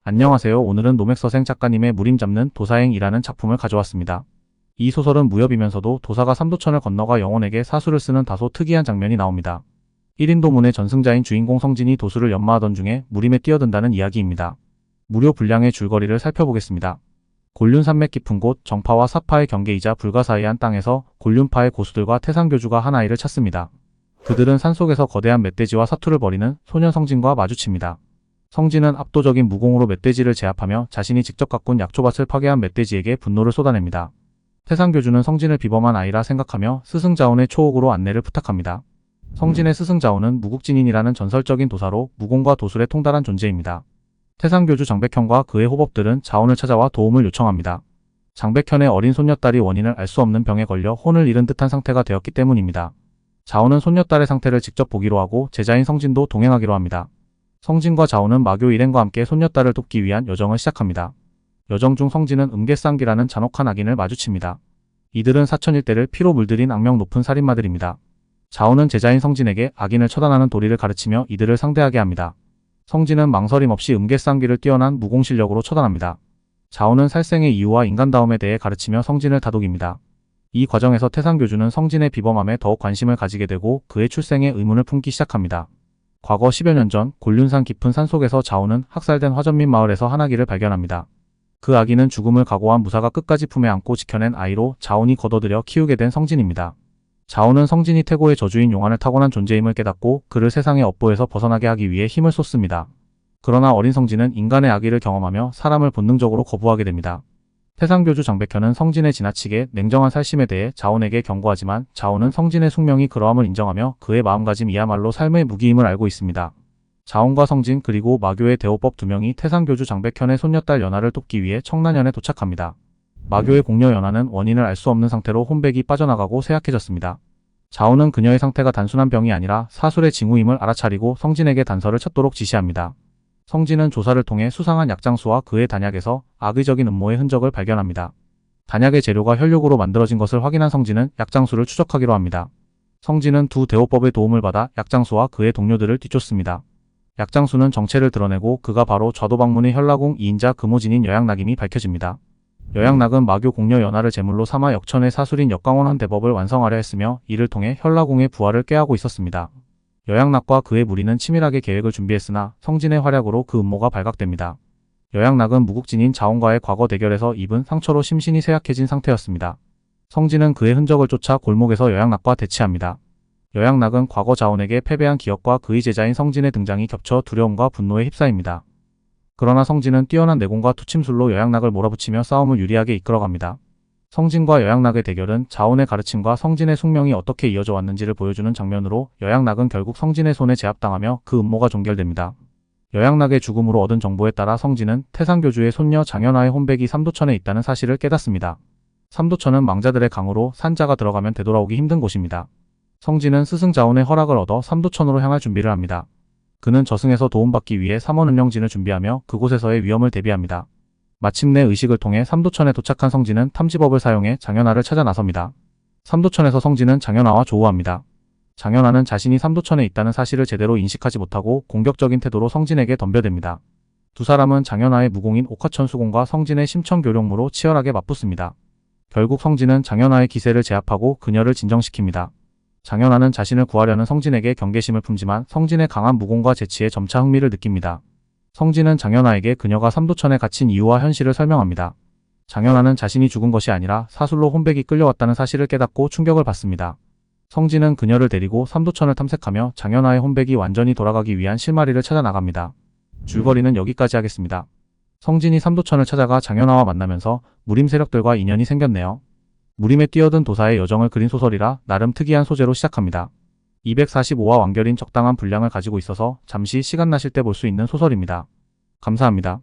안녕하세요. 오늘은 노맥서생 작가님의 무림 잡는 도사행이라는 작품을 가져왔습니다. 이 소설은 무협이면서도 도사가 삼도천을 건너가 영혼에게 사수를 쓰는 다소 특이한 장면이 나옵니다. 1인 도문의 전승자인 주인공 성진이 도수를 연마하던 중에 무림에 뛰어든다는 이야기입니다. 무료 분량의 줄거리를 살펴보겠습니다. 곤륜 산맥 깊은 곳 정파와 사파의 경계이자 불가사의한 땅에서 곤륜파의 고수들과 태상교주가 한 아이를 찾습니다. 그들은 산속에서 거대한 멧돼지와 사투를 벌이는 소년 성진과 마주칩니다. 성진은 압도적인 무공으로 멧돼지를 제압하며 자신이 직접 가꾼 약초밭을 파괴한 멧돼지에게 분노를 쏟아냅니다. 태상교주는 성진을 비범한 아이라 생각하며 스승자온의 초옥으로 안내를 부탁합니다. 성진의 스승자온은 무국진인이라는 전설적인 도사로 무공과 도술에 통달한 존재입니다. 태상교주 장백현과 그의 호법들은 자온을 찾아와 도움을 요청합니다. 장백현의 어린 손녀딸이 원인을 알 수 없는 병에 걸려 혼을 잃은 듯한 상태가 되었기 때문입니다. 자온은 손녀딸의 상태를 직접 보기로 하고 제자인 성진도 동행하기로 합니다. 성진과 자온은 마교 일행과 함께 손녀딸을 돕기 위한 여정을 시작합니다. 여정 중 성진은 음계쌍기라는 잔혹한 악인을 마주칩니다. 이들은 사천 일대를 피로 물들인 악명 높은 살인마들입니다. 자온은 제자인 성진에게 악인을 처단하는 도리를 가르치며 이들을 상대하게 합니다. 성진은 망설임 없이 음계쌍기를 뛰어난 무공 실력으로 처단합니다. 자온은 살생의 이유와 인간다움에 대해 가르치며 성진을 다독입니다. 이 과정에서 태상교주는 성진의 비범함에 더욱 관심을 가지게 되고 그의 출생에 의문을 품기 시작합니다. 과거 10여 년 전 곤륜산 깊은 산속에서 자온은 학살된 화전민 마을에서 한 아기를 발견합니다. 그 아기는 죽음을 각오한 무사가 끝까지 품에 안고 지켜낸 아이로 자온이 거둬들여 키우게 된 성진입니다. 자온은 성진이 태고의 저주인 용안을 타고난 존재임을 깨닫고 그를 세상의 업보에서 벗어나게 하기 위해 힘을 쏟습니다. 그러나 어린 성진은 인간의 악의를 경험하며 사람을 본능적으로 거부하게 됩니다. 태상교주 장백현은 성진의 지나치게 냉정한 살심에 대해 자온에게 경고하지만 자온은 성진의 숙명이 그러함을 인정하며 그의 마음가짐이야말로 삶의 무기임을 알고 있습니다. 자온과 성진 그리고 마교의 대호법 2명이 태상교주 장백현의 손녀딸 연하를 돕기 위해 청란현에 도착합니다. 마교의 공녀 연하는 원인을 알 수 없는 상태로 혼백이 빠져나가고 쇠약해졌습니다. 자온은 그녀의 상태가 단순한 병이 아니라 사술의 징후임을 알아차리고 성진에게 단서를 찾도록 지시합니다. 성진은 조사를 통해 수상한 약장수와 그의 단약에서 악의적인 음모의 흔적을 발견합니다. 단약의 재료가 혈육으로 만들어진 것을 확인한 성진은 약장수를 추적하기로 합니다. 성진은 두 대호법의 도움을 받아 약장수와 그의 동료들을 뒤쫓습니다. 약장수는 정체를 드러내고 그가 바로 좌도방문의 혈라궁 2인자 금오진인 여양낙임이 밝혀집니다. 여양낙은 마교 공녀 연하를 제물로 삼아 역천의 사술인 역광원한 대법을 완성하려 했으며 이를 통해 혈라궁의 부활을 꾀하고 있었습니다. 여양낙과 그의 무리는 치밀하게 계획을 준비했으나 성진의 활약으로 그 음모가 발각됩니다. 여양낙은 무국진인 자온과의 과거 대결에서 입은 상처로 심신이 쇠약해진 상태였습니다. 성진은 그의 흔적을 쫓아 골목에서 여양낙과 대치합니다. 여양낙은 과거 자온에게 패배한 기억과 그의 제자인 성진의 등장이 겹쳐 두려움과 분노에 휩싸입니다. 그러나 성진은 뛰어난 내공과 투침술로 여양낙을 몰아붙이며 싸움을 유리하게 이끌어갑니다. 성진과 여양낙의 대결은 자온의 가르침과 성진의 숙명이 어떻게 이어져 왔는지를 보여주는 장면으로 여양낙은 결국 성진의 손에 제압당하며 그 음모가 종결됩니다. 여양낙의 죽음으로 얻은 정보에 따라 성진은 태상교주의 손녀 장연하의 혼백이 삼도천에 있다는 사실을 깨닫습니다. 삼도천은 망자들의 강으로 산자가 들어가면 되돌아오기 힘든 곳입니다. 성진은 스승 자온의 허락을 얻어 삼도천으로 향할 준비를 합니다. 그는 저승에서 도움받기 위해 삼원은령진을 준비하며 그곳에서의 위험을 대비합니다. 마침내 의식을 통해 삼도천에 도착한 성진은 탐지법을 사용해 장연하를 찾아 나섭니다. 삼도천에서 성진은 장연하와 조우합니다. 장연하는 자신이 삼도천에 있다는 사실을 제대로 인식하지 못하고 공격적인 태도로 성진에게 덤벼듭니다. 두 사람은 장연하의 무공인 옥화천 수공과 성진의 심천교룡무로 치열하게 맞붙습니다. 결국 성진은 장연하의 기세를 제압하고 그녀를 진정시킵니다. 장연하는 자신을 구하려는 성진에게 경계심을 품지만 성진의 강한 무공과 재치에 점차 흥미를 느낍니다. 성진은 장연하에게 그녀가 삼도천에 갇힌 이유와 현실을 설명합니다. 장연하는 자신이 죽은 것이 아니라 사술로 혼백이 끌려왔다는 사실을 깨닫고 충격을 받습니다. 성진은 그녀를 데리고 삼도천을 탐색하며 장연하의 혼백이 완전히 돌아가기 위한 실마리를 찾아 나갑니다. 줄거리는 여기까지 하겠습니다. 성진이 삼도천을 찾아가 장연하와 만나면서 무림 세력들과 인연이 생겼네요. 무림에 뛰어든 도사의 여정을 그린 소설이라 나름 특이한 소재로 시작합니다. 245화 완결인 적당한 분량을 가지고 있어서 잠시 시간 나실 때 볼 수 있는 소설입니다. 감사합니다.